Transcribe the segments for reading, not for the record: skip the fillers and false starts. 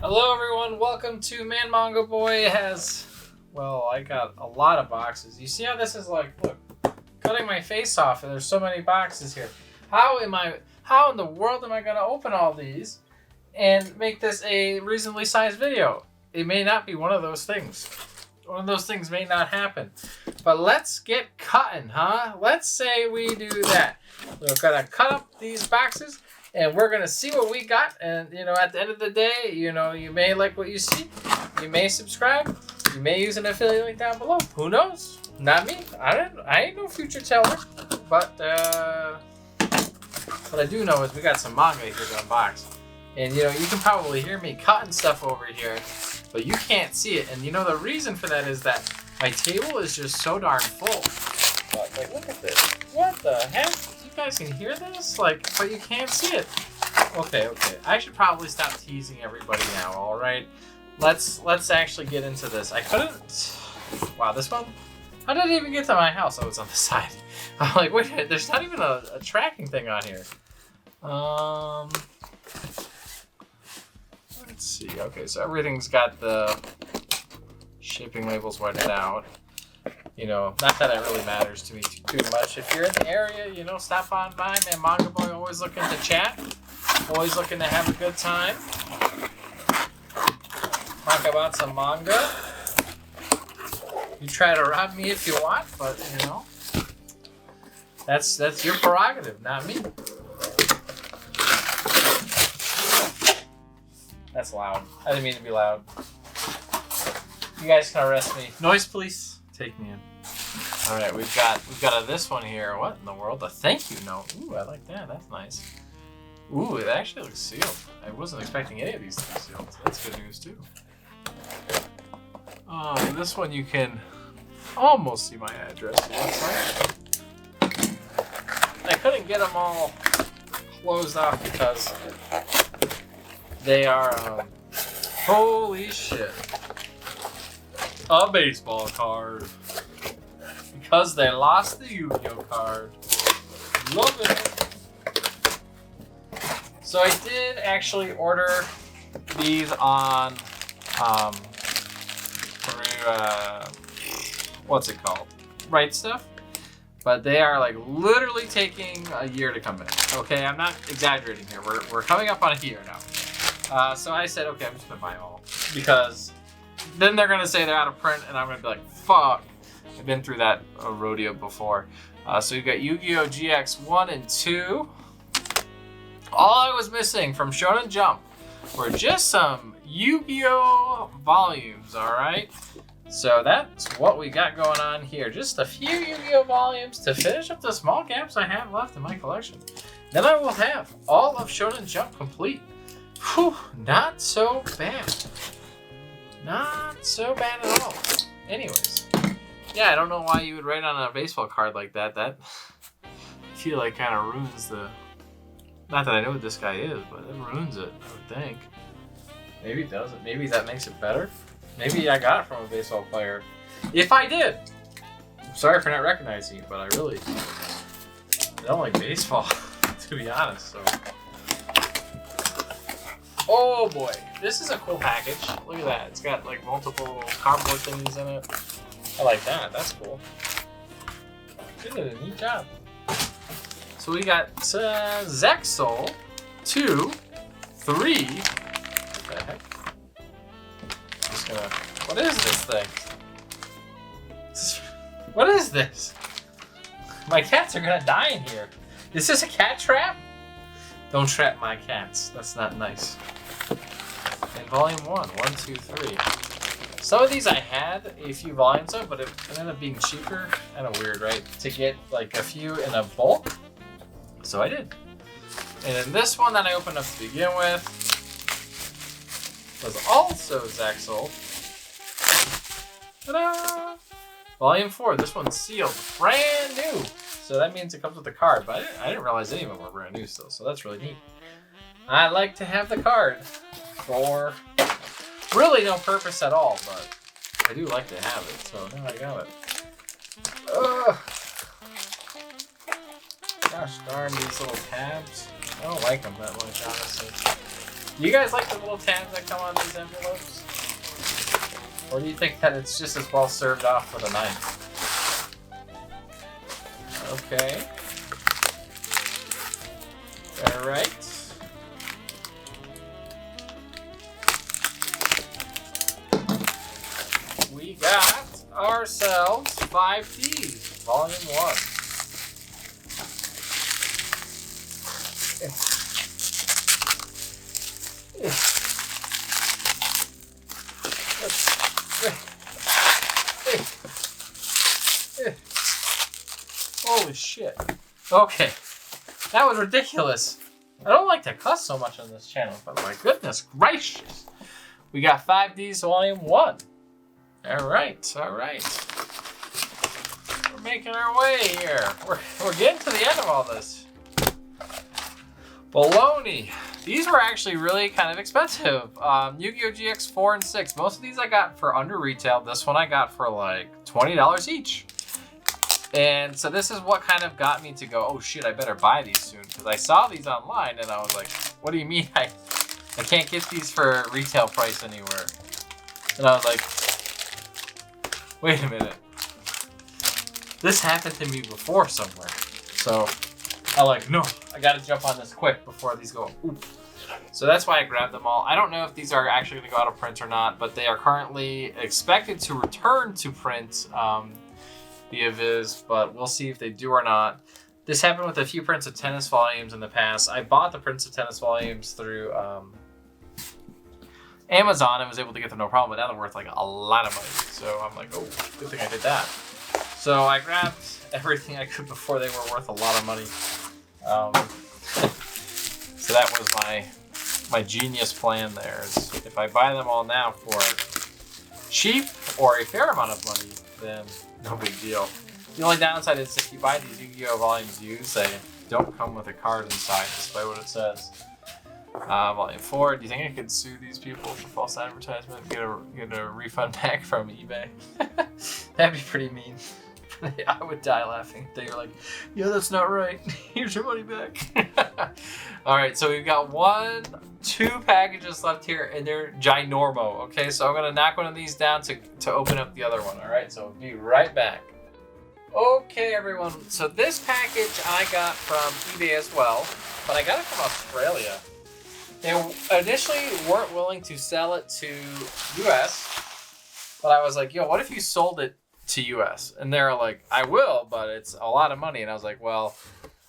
Hello everyone, welcome to Manga Boy has, well, I got a lot of boxes. You see how this is like, look, cutting my face off and there's so many boxes here. How in the world am I going to open all these and make this a reasonably sized video? It may not be one of those things. One of those things may not happen. But let's get cutting, huh? Let's say we do that. We're going to cut up these boxes. And we're going to see what we got. And, at the end of the day, you may like what you see. You may subscribe. You may use an affiliate link down below. Who knows? Not me. I ain't no future teller. But what I do know is we got some manga here to unbox. And, you can probably hear me cutting stuff over here. But you can't see it. And, the reason for that is that my table is just so darn full. But, look at this. What the heck? You guys can hear this, but you can't see it. Okay. I should probably stop teasing everybody now. All right, let's actually get into this. I couldn't. Wow, this one. How did it even get to my house? Oh, it's on the side. I'm like, wait, there's not even a tracking thing on here. Let's see. Okay, so everything's got the shipping labels whited out. Not that it really matters to me too much. If you're in the area, stop on by. Man, Manga Boy always looking to chat. Always looking to have a good time. Talk about some manga. You try to rob me if you want, but, that's your prerogative, not me. That's loud. I didn't mean to be loud. You guys can arrest me. Noise police, take me in. All right, we've got this one here. What in the world? A thank you note. Ooh, I like that. That's nice. Ooh, it actually looks sealed. I wasn't expecting any of these to be sealed. So that's good news too. This one you can almost see my address. It looks like. I couldn't get them all closed off because they are. Holy shit! A baseball card. Because they lost the Yu-Gi-Oh card. Love it. So I did actually order these on through what's it called? Right Stuff. But they are literally taking a year to come in. Okay, I'm not exaggerating here. We're coming up on a year now. So I said, okay, I'm just gonna buy them all because then they're gonna say they're out of print, and I'm gonna be like, fuck. I've been through that rodeo before. So you've got Yu-Gi-Oh! GX 1 and 2. All I was missing from Shonen Jump were just some Yu-Gi-Oh! Volumes, alright? So that's what we got going on here. Just a few Yu-Gi-Oh! Volumes to finish up the small gaps I have left in my collection. Then I will have all of Shonen Jump complete. Whew, not so bad. Not so bad at all. Anyways. Yeah, I don't know why you would write on a baseball card like that. That I feel like kind of ruins the. Not that I know what this guy is, but it ruins it. I would think. Maybe it doesn't. Maybe that makes it better. Maybe I got it from a baseball player. If I did, I'm sorry for not recognizing you, but I really don't like baseball, to be honest. So. Oh boy, this is a cool package. Look at that. It's got multiple cardboard things in it. I like that. That's cool. You did a neat job. So we got Zexal 2, 3. What the heck? Just gonna. What is this thing? What is this? My cats are gonna die in here. Is this a cat trap? Don't trap my cats. That's not nice. And volume 1, 1, 2, 3. Some of these I had a few volumes of, but it ended up being cheaper. Kind of weird, right? To get a few in a bulk. So I did. And then this one that I opened up to begin with was also Zexal. Ta-da! Volume 4. This one's sealed. Brand new. So that means it comes with a card. But I didn't realize any of them were brand new still. So that's really neat. I like to have the card for really no purpose at all, but I do like to have it, so now I got it. Ugh. Gosh darn these little tabs. I don't like them that much, honestly. Do you guys like the little tabs that come on these envelopes? Or do you think that it's just as well served off with a knife? Okay. All right. We got ourselves 5D, Volume 1. Holy shit. Okay. That was ridiculous. I don't like to cuss so much on this channel, but my goodness gracious. We got 5Ds Volume 1. Alright, alright. We're making our way here. We're getting to the end of all this. Baloney. These were actually really kind of expensive. Yu-Gi-Oh! GX 4 and 6. Most of these I got for under retail. This one I got for like $20 each. And so this is what kind of got me to go, oh shit, I better buy these soon. Because I saw these online and I was like, what do you mean I can't get these for retail price anywhere? And I was like, wait a minute. This happened to me before somewhere. So I'm like, no, I gotta jump on this quick before these go, oop. So that's why I grabbed them all. I don't know if these are actually gonna go out of print or not, but they are currently expected to return to print via Viz, but we'll see if they do or not. This happened with a few Prince of Tennis volumes in the past. I bought the Prince of Tennis volumes through Amazon and was able to get them no problem, but now they're worth like a lot of money. So I'm like, oh, good thing I did that. So I grabbed everything I could before they were worth a lot of money. So that was my genius plan there. Is if I buy them all now for cheap or a fair amount of money, then no big deal. The only downside is if you buy these Yu-Gi-Oh! Volumes used, they don't come with a card inside, despite what it says. Volume 4, do you think I could sue these people for false advertisement and get a refund back from eBay? That'd be pretty mean. I would die laughing. They were like, yeah, that's not right. Here's your money back. Alright, so we've got 2 packages left here, and they're ginormo. Okay, so I'm gonna knock one of these down to open up the other one. Alright, so we'll be right back. Okay, everyone, so this package I got from eBay as well, but I got it from Australia. They initially weren't willing to sell it to US, but I was like, yo, what if you sold it to US? And they're like, I will, but it's a lot of money. And I was like, well,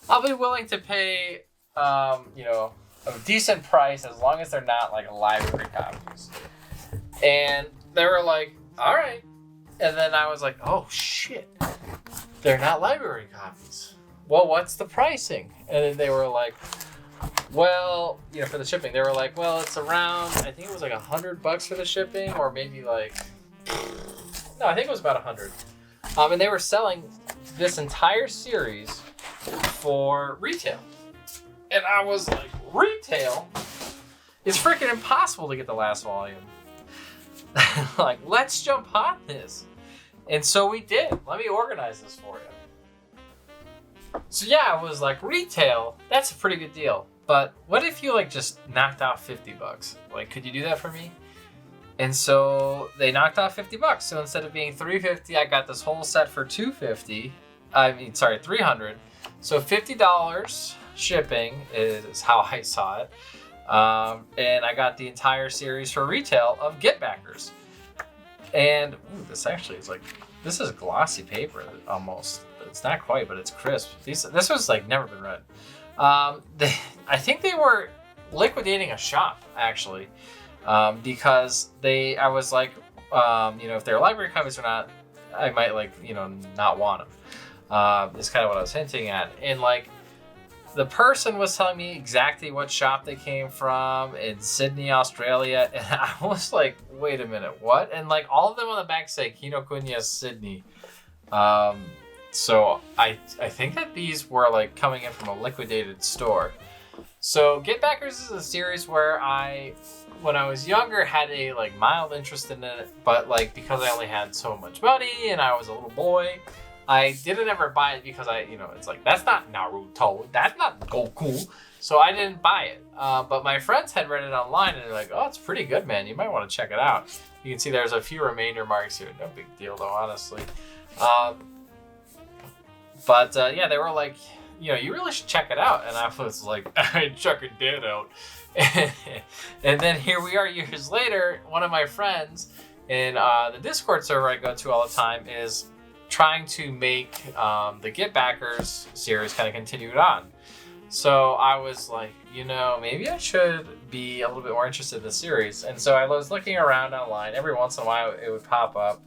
I'll be willing to pay, you know, a decent price as long as they're not like library copies. And they were like, all right. And then I was like, oh shit, they're not library copies. Well, what's the pricing? And then they were like, well, you know, for the shipping, they were like, well, it's around, I think it was like $100 for the shipping, or maybe like, no, I think it was about 100. And they were selling this entire series for retail. And I was like, retail? It's freaking impossible to get the last volume. Like, let's jump on this. And so we did. Let me organize this for you. So yeah, I was like, retail, that's a pretty good deal. But what if you like just knocked off $50? Like, could you do that for me? And so they knocked off $50. So instead of being $350, I got this whole set for $250. $300. So $50 shipping is how I saw it. And I got the entire series for retail of Get Backers. And ooh, this actually is like, this is glossy paper almost. It's not quite, but it's crisp. This was like never been read. I think they were liquidating a shop actually, because I was like, you know, if they're library copies or not, I might like, you know, not want them. Is kind of what I was hinting at. And like, the person was telling me exactly what shop they came from in Sydney, Australia, and I was like, wait a minute, what? And like all of them on the back say Kinokuniya Sydney. So I think that these were like coming in from a liquidated store. So Get Backers is a series where when I was younger, had a like mild interest in it, but like because I only had so much money and I was a little boy, I didn't ever buy it because it's like, that's not Naruto, that's not Goku. So I didn't buy it. But my friends had read it online and they're like, oh, it's pretty good, man. You might want to check it out. You can see there's a few remainder marks here. No big deal though, honestly. Yeah, they were like, you really should check it out. And I was like, I ain't checking that out. And then here we are years later, one of my friends in the Discord server I go to all the time is trying to make the Get Backers series kind of continued on. So I was like, maybe I should be a little bit more interested in the series. And so I was looking around online. Every once in a while it would pop up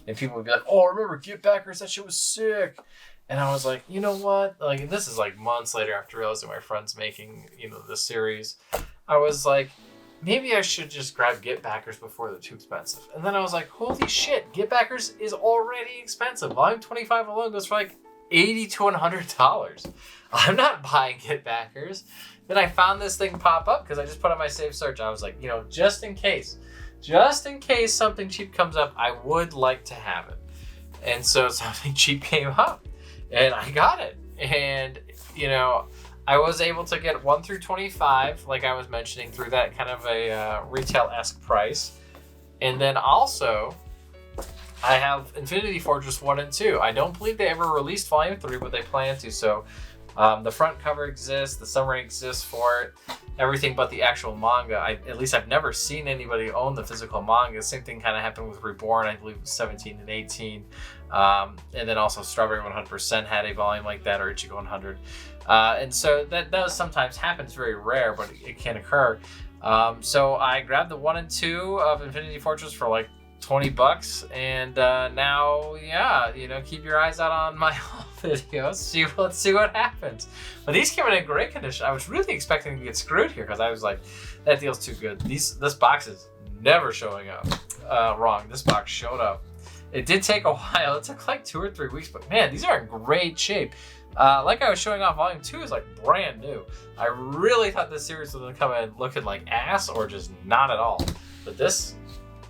and people would be like, oh, remember Get Backers? That shit was sick. And I was like, you know what? Like, this is like months later after realizing my friend's making, the series. I was like, maybe I should just grab Get Backers before they're too expensive. And then I was like, holy shit, Get Backers is already expensive. Volume 25 alone goes for like $80 to $100. I'm not buying Get Backers. Then I found this thing pop up because I just put on my save search. I was like, just in case something cheap comes up, I would like to have it. And so something cheap came up and I got it. And, I was able to get 1 through 25, like I was mentioning, through that kind of a retail-esque price. And then also, I have Infinity Fortress 1 and 2. I don't believe they ever released Volume 3, but they plan to. So the front cover exists, the summary exists for it, everything but the actual manga. At least I've never seen anybody own the physical manga. Same thing kind of happened with Reborn, I believe it was 17 and 18. And then also Strawberry 100% had a volume like that, or Ichigo 100. And so that does sometimes happen. It's very rare, but it can occur. So I grabbed the 1 and 2 of Infinity Fortress for like $20, and now, keep your eyes out on my haul videos. Let's see what happens. But these came in great condition. I was really expecting to get screwed here because I was like, that deal's too good. This box is never showing up. Wrong. This box showed up. It did take a while. It took like 2 or 3 weeks, but man, these are in great shape. Like I was showing off, Volume 2 is like brand new. I really thought this series was going to come in looking like ass or just not at all. But this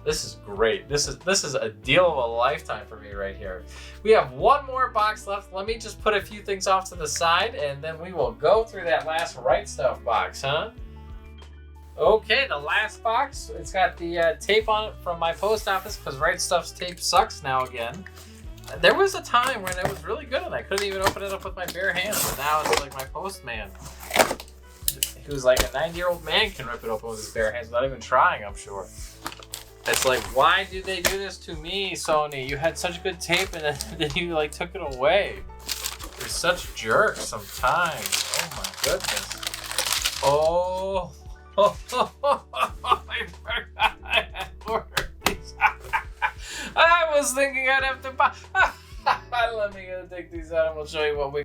is great. This is a deal of a lifetime for me right here. We have one more box left. Let me just put a few things off to the side and then we will go through that last Right Stuff box, huh? Okay, the last box. It's got the tape on it from my post office because Right Stuff's tape sucks now again. There was a time when it was really good and I couldn't even open it up with my bare hands, but now it's like my postman, who's like a 90-year-old man, can rip it open with his bare hands without even trying, I'm sure. It's like, why did they do this to me, Sony? You had such good tape and then you like took it away. You're such jerks sometimes. Oh my goodness. Oh. I forgot I had more of these. I was thinking I'd have to buy. Let me go take these out and we'll show you what we.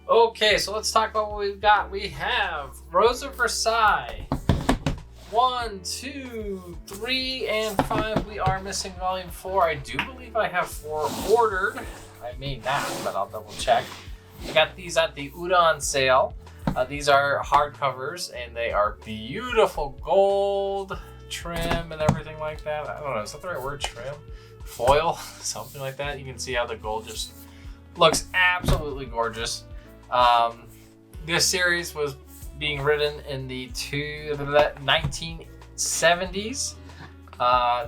Okay, so let's talk about what we've got. We have Rose of Versailles. 1, 2, 3, and 5. We are missing Volume 4. I do believe I have 4 ordered. I may not, but I'll double check. I got these at the Udon sale. These are hardcovers, and they are beautiful gold trim and everything like that. I don't know, is that the right word? Trim? Foil? Something like that. You can see how the gold just looks absolutely gorgeous. This series was being written in the 1970s.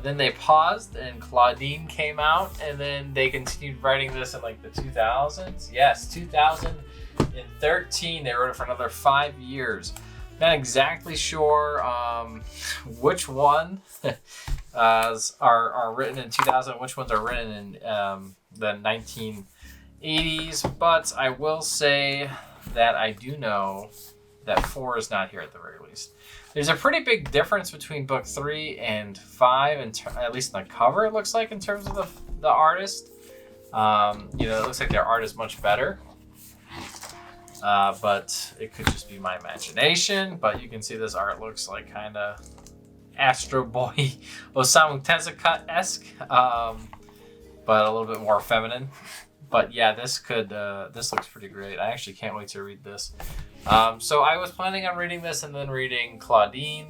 Then they paused and Claudine came out, and then they continued writing this in like the 2000s. Yes, 2013. They wrote it for another 5 years. Not exactly sure which one are written in 2000, which ones are written in the 1980s, but I will say that I do know that 4 is not here at the very least. There's a pretty big difference between book 3 and 5, at least in the cover, it looks like, in terms of the artist. It looks like their art is much better. But it could just be my imagination. But you can see this art looks like kind of Astro Boy Osamu Tezuka-esque, but a little bit more feminine. But yeah, this looks pretty great. I actually can't wait to read this. So I was planning on reading this and then reading Claudine.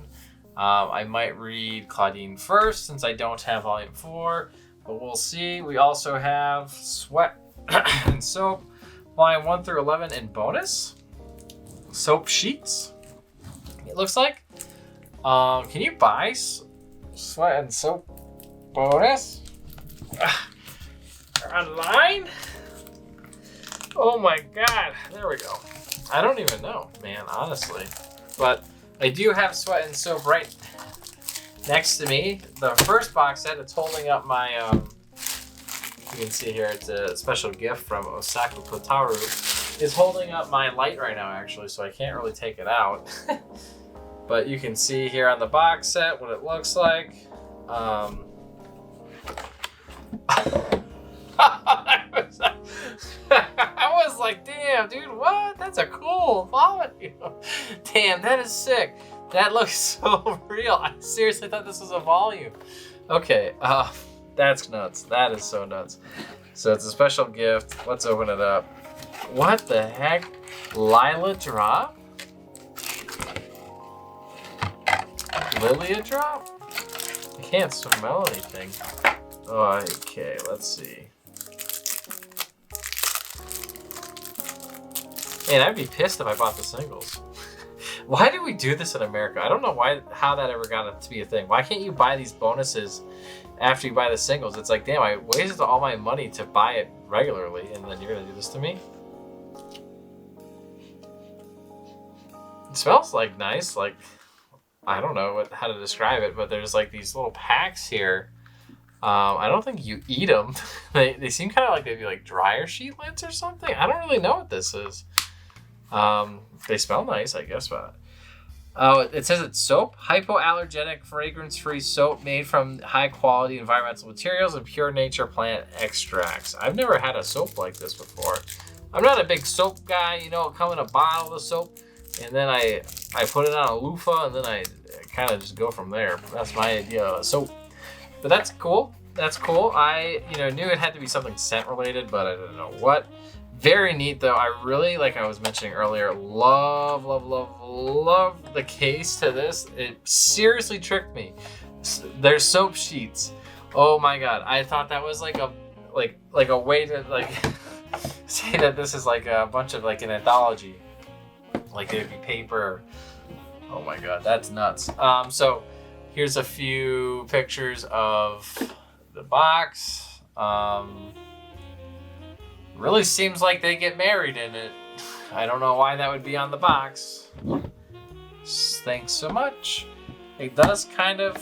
I might read Claudine first since I don't have Volume 4, but we'll see. We also have and soap, volume 1 through 11 in bonus. Soap sheets, it looks like. Can you buy sweat and soap bonus online? Oh my god, there we go. I don't even know, man, honestly. But I do have sweat and soap right next to me. The first box set, it's holding up my, you can see here, it's a special gift from Osaka Kotaru. It's holding up my light right now, actually, so I can't really take it out. But you can see here on the box set what it looks like. I was like, damn, dude, what? That's a cool volume. Damn, that is sick. That looks so real. I seriously thought this was a volume. Okay, that's nuts. That is so nuts. So it's a special gift. Let's open it up. What the heck? Lila drop? Lilia drop? I can't smell anything. Okay, let's see. Man, I'd be pissed if I bought the singles. Why do we do this in America? I don't know how that ever got to be a thing. Why can't you buy these bonuses after you buy the singles? It's like, damn, I wasted all my money to buy it regularly, and then you're gonna do this to me? It smells like nice, like, I don't know how to describe it, but there's like these little packs here. I don't think you eat them. They seem kind of like they'd be like dryer sheet lids or something. I don't really know what this is. They smell nice, I guess, but it says it's soap, hypoallergenic, fragrance-free soap made from high-quality environmental materials and pure nature plant extracts. I've never had a soap like this before. I'm not a big soap guy, you know, come in a bottle of soap, and then I put it on a loofah, and then I kind of just go from there. That's my idea of soap. But that's cool. That's cool. I knew it had to be something scent related, but I didn't know what. Very neat though. I really, like I was mentioning earlier, love the case to this. It seriously tricked me. There's soap sheets. Oh my god. I thought that was like a way to like say that this is like a bunch of like an anthology. Like there'd be paper. Oh my god, that's nuts. So here's a few pictures of the box. Really seems like they get married in it. I don't know why that would be on the box. Thanks so much. It does kind of,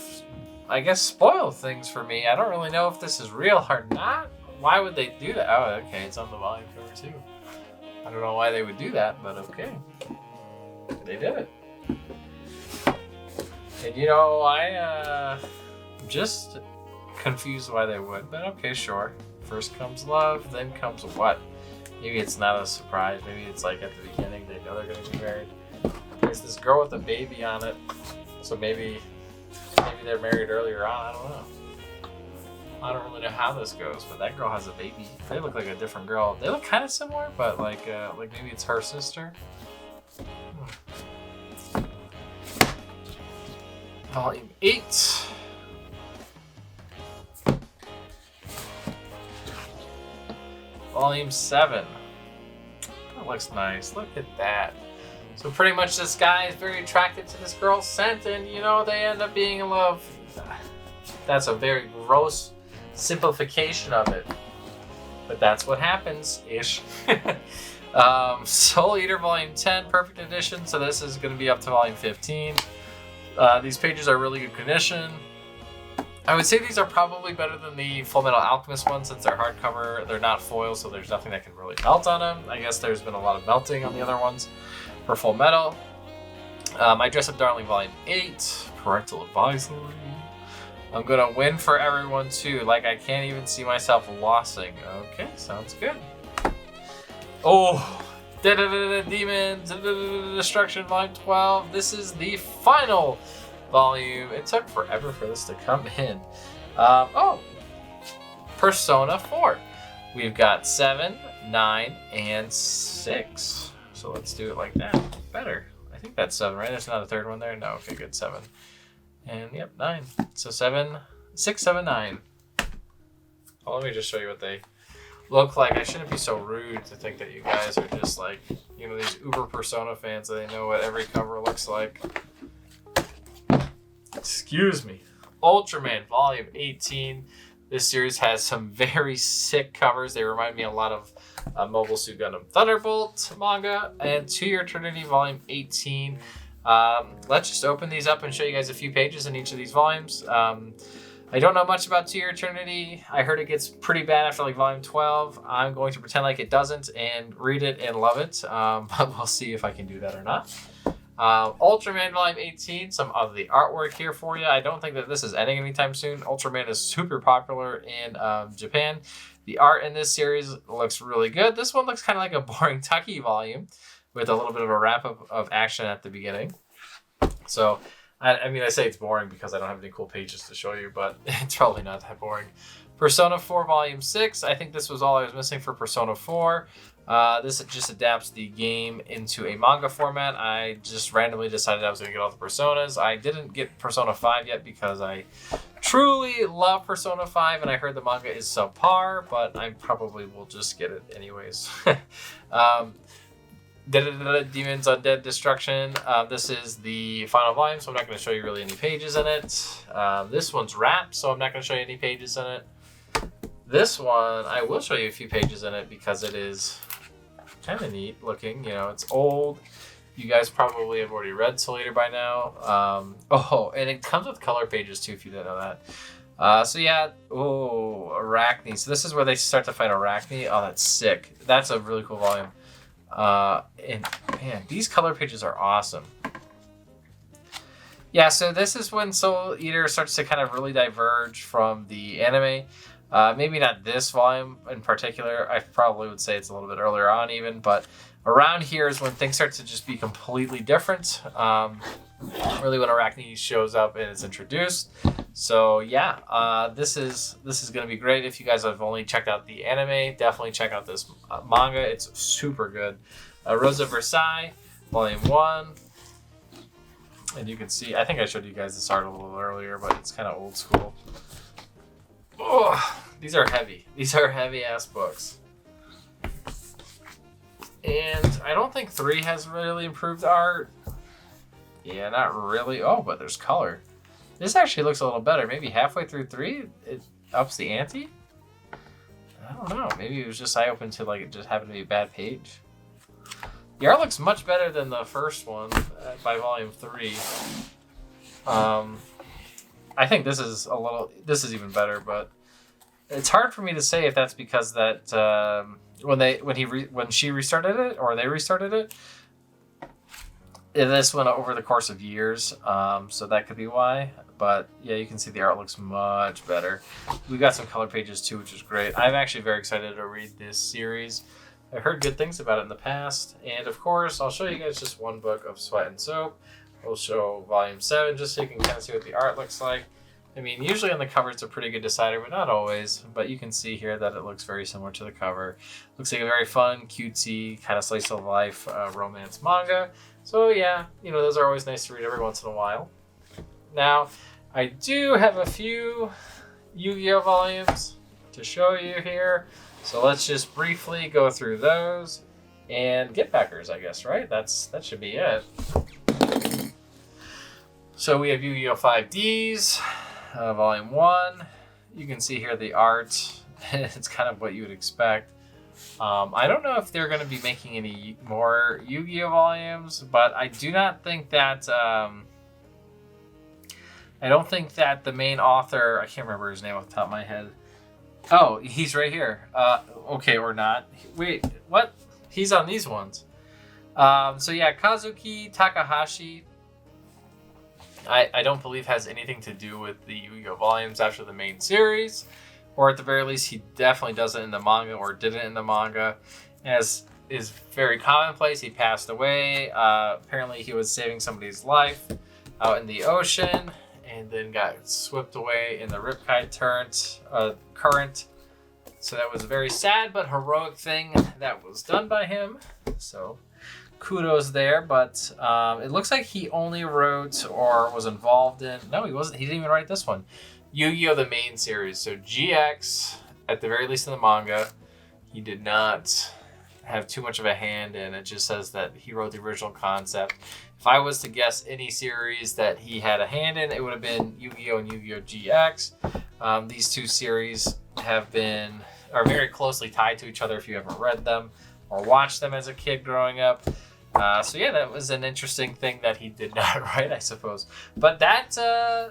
I guess, spoil things for me. I don't really know if this is real or not. Why would they do that? Oh, okay, it's on the volume cover too. I don't know why they would do that, but okay. They did it. And you know, I'm just confused why they would, but okay, sure. First comes love, then comes what? Maybe it's not a surprise. Maybe it's like at the beginning they know they're going to be married. There's this girl with a baby on it, so maybe they're married earlier on. I don't know. I don't really know how this goes, but that girl has a baby. They look like a different girl. They look kind of similar, but like maybe it's her sister. Volume 8. Volume 7. That looks nice. Look at that. So pretty much this guy is very attracted to this girl's scent, and you know, they end up being in love. That's a very gross simplification of it. But that's what happens-ish. Soul Eater Volume 10, Perfect Edition. So this is going to be up to Volume 15. These pages are really good condition. I would say these are probably better than the Fullmetal Alchemist ones since they're hardcover. They're not foil, so there's nothing that can really melt on them. I guess there's been a lot of melting on the other ones for Fullmetal. My Dress Up Darling Volume 8, Parental Advisory. I'm gonna win for everyone too. Like I can't even see myself lossing. Okay, sounds good. Oh, Demons, Destruction Volume 12. This is the final volume. It took forever for this to come in. Persona 4. We've got 7, 9, and 6. So let's do it like that. Better. I think that's 7, right? There's not a third one there? No, okay, good. 7. And yep, 9. So 7, 6, 7, 9. Oh, let me just show you what they look like. I shouldn't be so rude to think that you guys are just like, you know, these uber Persona fans that they know what every cover looks like. Excuse me. Ultraman Volume 18. This series has some very sick covers. They remind me a lot of Mobile Suit Gundam Thunderbolt manga. And To Your Eternity Volume 18. Let's just open these up and show you guys a few pages in each of these volumes. I don't know much about To Your Eternity. I heard it gets pretty bad after like Volume 12. I'm going to pretend like it doesn't and read it and love it. But we'll see if I can do that or not. Ultraman Volume 18, some of the artwork here for you. I don't think that this is ending anytime soon. Ultraman is super popular in Japan. The art in this series looks really good. This one looks kind of like a boring Tucky volume with a little bit of a wrap-up of action at the beginning. So, I mean, I say it's boring because I don't have any cool pages to show you, but it's probably not that boring. Persona 4 Volume 6. I think this was all I was missing for Persona 4. This just adapts the game into a manga format. I just randomly decided I was going to get all the Personas. I didn't get Persona 5 yet because I truly love Persona 5 and I heard the manga is subpar, but I probably will just get it anyways. Demons Undead Destruction. This is the final volume, so I'm not going to show you really any pages in it. This one's wrapped, so I'm not going to show you any pages in it. This one, I will show you a few pages in it because it is kind of neat looking. You know, it's old. You guys probably have already read Soul Eater by now. Oh, and it comes with color pages too, if you didn't know that. So yeah, Arachne. So this is where they start to fight Arachne. Oh, that's sick. That's a really cool volume. And man, these color pages are awesome. Yeah, so this is when Soul Eater starts to kind of really diverge from the anime. Maybe not this volume in particular. I probably would say it's a little bit earlier on even, but around here is when things start to just be completely different. Really when Arachne shows up and is introduced. So yeah, this is going to be great. If you guys have only checked out the anime, definitely check out this manga. It's super good. Rosa Versailles, Volume 1. And you can see, I think I showed you guys this art a little earlier, but it's kind of old school. Oh, these are heavy. These are heavy ass books. And I don't think 3 has really improved art. Yeah, not really. Oh, but there's color. This actually looks a little better. Maybe halfway through 3, it ups the ante? I don't know. Maybe it was just I opened to like it just happened to be a bad page. The art looks much better than the first one by Volume 3. I think this is even better, but it's hard for me to say if that's because that when she restarted it or they restarted it. This went over the course of years, so that could be why. But yeah, you can see the art looks much better. We got some color pages too, which is great. I'm actually very excited to read this series. I heard good things about it in the past, and of course, I'll show you guys just one book of Sweat and Soap. We'll show Volume 7 just so you can kind of see what the art looks like. I mean, usually on the cover it's a pretty good decider, but not always. But you can see here that it looks very similar to the cover. Looks like a very fun, cutesy, kind of slice of life romance manga. So yeah, you know, those are always nice to read every once in a while. Now, I do have a few Yu-Gi-Oh volumes to show you here. So let's just briefly go through those and Get Backers, I guess, right? That should be it. So we have Yu-Gi-Oh 5Ds, Volume 1. You can see here the art. It's kind of what you would expect. I don't know if they're going to be making any more Yu-Gi-Oh volumes, but I do not think that... I don't think that the main author... I can't remember his name off the top of my head. Oh, he's right here. Okay, or not. Wait, what? He's on these ones. So yeah, Kazuki Takahashi... I don't believe has anything to do with the Yu-Gi-Oh volumes after the main series, or at the very least he definitely doesn't in the manga or didn't in the manga, as is very commonplace. He passed away. Apparently he was saving somebody's life out in the ocean and then got swept away in the Riptide current. So that was a very sad but heroic thing that was done by him. So kudos there, but it looks like he only wrote or was involved in... No, he wasn't. He didn't even write this one. Yu-Gi-Oh! The main series. So GX, at the very least in the manga. he did not have too much of a hand in. It just says that he wrote the original concept. If I was to guess any series that he had a hand in, it would have been Yu-Gi-Oh! And Yu-Gi-Oh! GX. These two series are very closely tied to each other if you ever read them or watched them as a kid growing up. So yeah, that was an interesting thing that he did not write, I suppose. But that's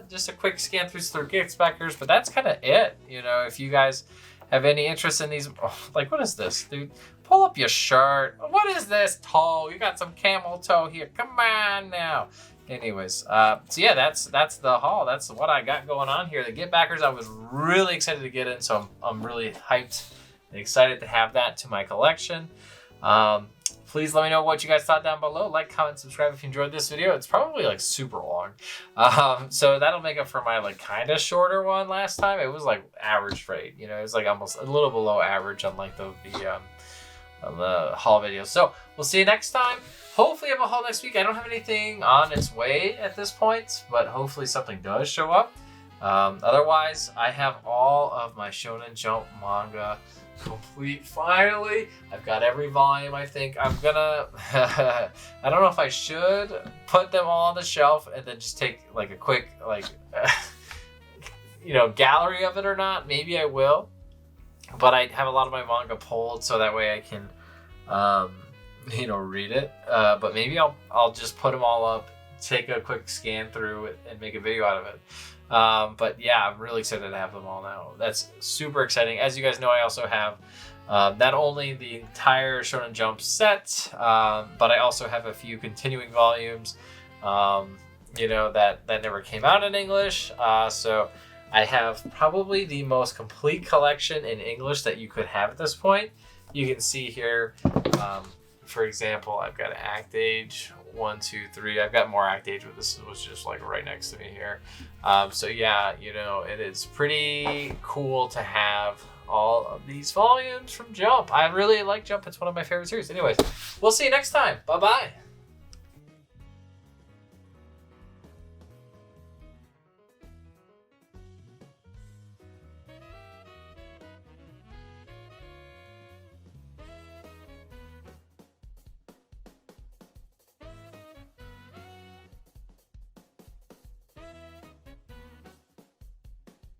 just a quick scan through gift backers, but that's kind of it. You know, if you guys have any interest in these, like, what is this, dude? Pull up your shirt. What is this toe? You got some camel toe here. Come on now. Anyways, so yeah, that's the haul. That's what I got going on here. The gift backers, I was really excited to get in, so I'm really hyped and excited to have that to my collection. Please let me know what you guys thought down below. Like, comment, subscribe if you enjoyed this video. It's probably like super long. So that'll make up for my like kind of shorter one last time. It was like average rate, you know, it was like almost a little below average on like the haul videos. So we'll see you next time. Hopefully I have a haul next week. I don't have anything on its way at this point, but hopefully something does show up. Otherwise, I have all of my Shonen Jump manga complete finally. I've got every volume. I think I'm gonna I don't know if I should put them all on the shelf and then just take like a quick like you know, gallery of it or not. Maybe I will, but I have a lot of my manga pulled so that way I can you know, read it, but maybe I'll just put them all up, take a quick scan through it and make a video out of it. But yeah, I'm really excited to have them all now. That's super exciting. As you guys know, I also have not only the entire Shonen Jump set, but I also have a few continuing volumes, you know, that never came out in English. So I have probably the most complete collection in English that you could have at this point. You can see here, for example, I've got Act Age 1, 2, 3. I've got more Act Age, but this was just like right next to me here. So yeah, you know, it is pretty cool to have all of these volumes from Jump. I really like Jump. It's one of my favorite series. Anyways, we'll see you next time. Bye-bye.